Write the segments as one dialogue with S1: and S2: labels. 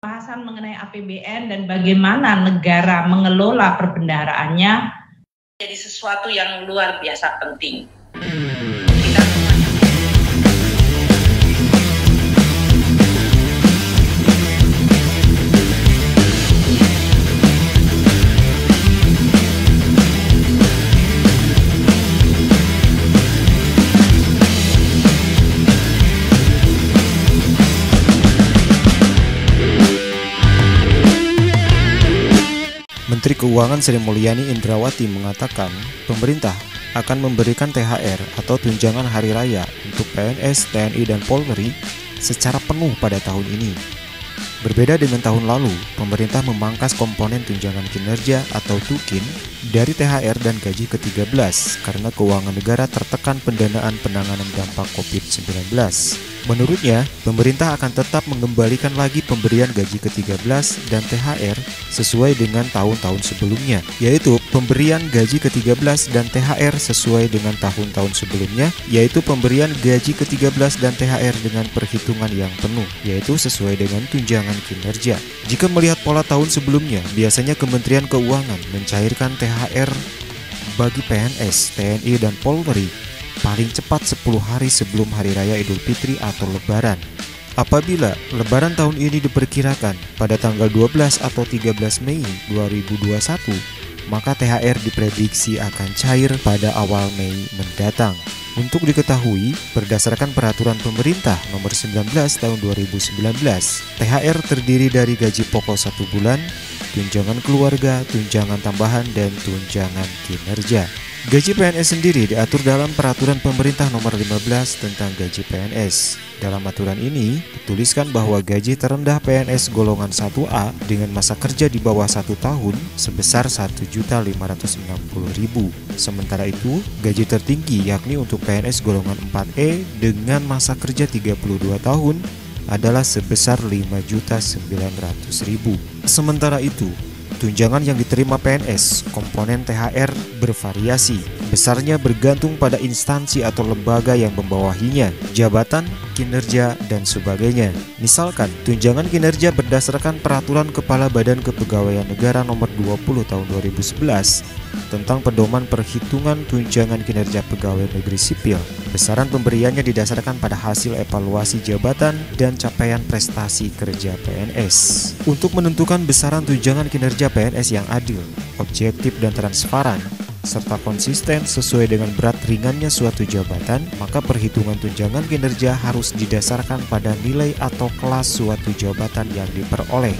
S1: Bahasan mengenai APBN dan bagaimana negara mengelola perbendaharaannya jadi sesuatu yang luar biasa penting.
S2: Menteri Keuangan Sri Mulyani Indrawati mengatakan pemerintah akan memberikan THR atau tunjangan hari raya untuk PNS, TNI, dan Polri secara penuh pada tahun ini. Berbeda dengan tahun lalu, pemerintah memangkas komponen tunjangan kinerja atau TUKIN dari THR dan gaji ke-13 karena keuangan negara tertekan pendanaan penanganan dampak COVID-19. Menurutnya, pemerintah akan tetap mengembalikan lagi pemberian gaji ke-13 dan THR sesuai dengan tahun-tahun sebelumnya, yaitu pemberian gaji ke-13 dan THR sesuai dengan tahun-tahun sebelumnya, yaitu pemberian gaji ke-13 dan THR dengan perhitungan yang penuh, yaitu sesuai dengan tunjangan kinerja. Jika melihat pola tahun sebelumnya, biasanya Kementerian Keuangan mencairkan THR bagi PNS, TNI, dan Polri paling cepat 10 hari sebelum Hari Raya Idul Fitri atau Lebaran. Apabila Lebaran tahun ini diperkirakan pada tanggal 12 atau 13 Mei 2021, maka THR diprediksi akan cair pada awal Mei mendatang. Untuk diketahui, berdasarkan peraturan pemerintah nomor 19 tahun 2019, THR terdiri dari gaji pokok 1 bulan, tunjangan keluarga, tunjangan tambahan, dan tunjangan kinerja. Gaji PNS sendiri diatur dalam peraturan pemerintah nomor 15 tentang gaji PNS. Dalam aturan ini dituliskan bahwa gaji terendah PNS golongan 1A dengan masa kerja di bawah 1 tahun sebesar Rp1.560.000. Sementara itu, gaji tertinggi yakni untuk PNS golongan 4E dengan masa kerja 32 tahun adalah sebesar Rp5.900.000. Sementara itu, tunjangan yang diterima PNS, komponen THR bervariasi. Besarnya bergantung pada instansi atau lembaga yang membawahinya, jabatan, kinerja, dan sebagainya. Misalkan, tunjangan kinerja berdasarkan Peraturan Kepala Badan Kepegawaian Negara Nomor 20 Tahun 2011 tentang pedoman perhitungan tunjangan kinerja pegawai negeri sipil. Besaran pemberiannya didasarkan pada hasil evaluasi jabatan dan capaian prestasi kerja PNS. Untuk menentukan besaran tunjangan kinerja PNS yang adil, objektif, dan transparan, serta konsisten sesuai dengan berat ringannya suatu jabatan, maka perhitungan tunjangan kinerja harus didasarkan pada nilai atau kelas suatu jabatan yang diperoleh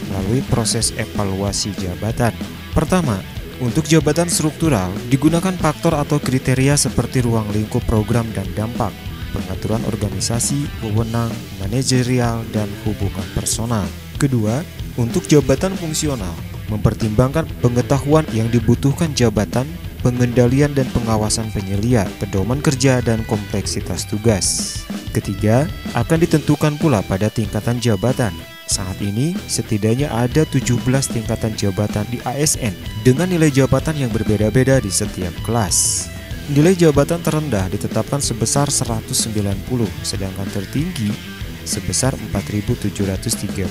S2: melalui proses evaluasi jabatan. Pertama, untuk jabatan struktural, digunakan faktor atau kriteria seperti ruang lingkup program dan dampak, pengaturan organisasi, wewenang, manajerial, dan hubungan personal. Kedua, untuk jabatan fungsional, mempertimbangkan pengetahuan yang dibutuhkan jabatan, pengendalian dan pengawasan penyelia, pedoman kerja, dan kompleksitas tugas. Ketiga, akan ditentukan pula pada tingkatan jabatan. Saat ini, setidaknya ada 17 tingkatan jabatan di ASN dengan nilai jabatan yang berbeda-beda di setiap kelas. Nilai jabatan terendah ditetapkan sebesar 190, sedangkan tertinggi sebesar 4.730.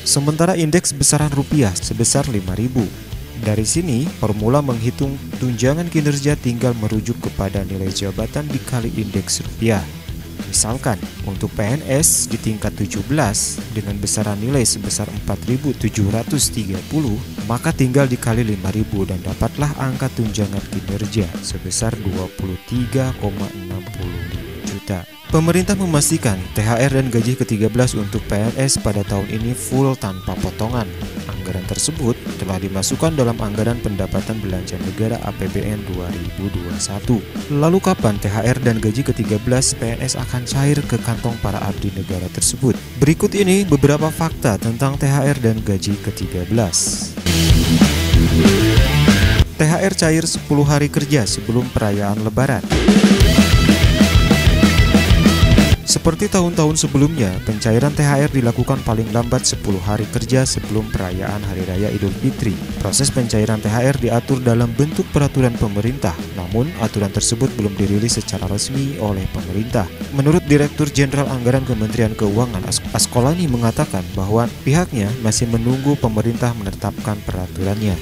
S2: Sementara indeks besaran rupiah sebesar 5.000. Dari sini, formula menghitung tunjangan kinerja tinggal merujuk kepada nilai jabatan dikali indeks rupiah. Misalkan, untuk PNS di tingkat 17 dengan besaran nilai sebesar 4.730, maka tinggal dikali 5.000 dan dapatlah angka tunjangan kinerja sebesar 23,65 juta. Pemerintah memastikan THR dan gaji ke-13 untuk PNS pada tahun ini full tanpa potongan. Anggaran tersebut telah dimasukkan dalam Anggaran Pendapatan Belanja Negara APBN 2021. Lalu kapan THR dan gaji ke-13 PNS akan cair ke kantong para abdi negara tersebut? Berikut ini beberapa fakta tentang THR dan gaji ke-13. THR cair 10 hari kerja sebelum perayaan Lebaran. Seperti tahun-tahun sebelumnya, pencairan THR dilakukan paling lambat 10 hari kerja sebelum perayaan Hari Raya Idul Fitri. Proses pencairan THR diatur dalam bentuk peraturan pemerintah, namun aturan tersebut belum dirilis secara resmi oleh pemerintah. Menurut Direktur Jenderal Anggaran Kementerian Keuangan Askolani mengatakan bahwa pihaknya masih menunggu pemerintah menetapkan peraturannya.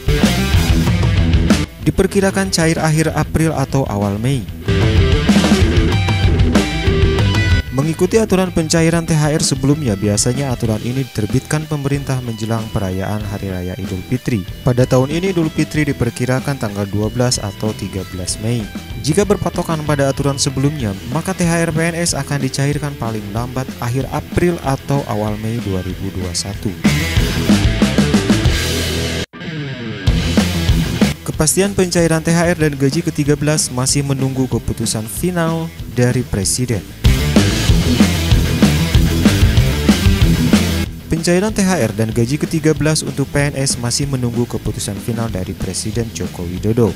S2: Diperkirakan cair akhir April atau awal Mei. Mengikuti aturan pencairan THR sebelumnya, biasanya aturan ini diterbitkan pemerintah menjelang perayaan Hari Raya Idul Fitri. Pada tahun ini Idul Fitri diperkirakan tanggal 12 atau 13 Mei. Jika berpatokan pada aturan sebelumnya, maka THR PNS akan dicairkan paling lambat akhir April atau awal Mei 2021. Kepastian pencairan THR dan gaji ke-13 masih menunggu keputusan final dari Presiden. Pencairan THR dan gaji ke-13 untuk PNS masih menunggu keputusan final dari Presiden Joko Widodo.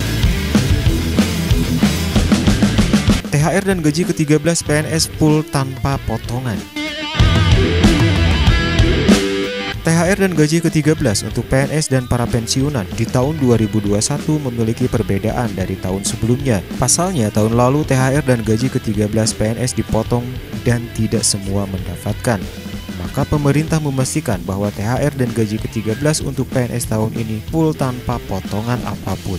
S2: THR dan gaji ke-13 PNS full tanpa potongan. THR dan gaji ke-13 untuk PNS dan para pensiunan di tahun 2021 memiliki perbedaan dari tahun sebelumnya. Pasalnya, tahun lalu THR dan gaji ke-13 PNS dipotong dan tidak semua mendapatkan. Maka pemerintah memastikan bahwa THR dan gaji ke-13 untuk PNS tahun ini full tanpa potongan apapun.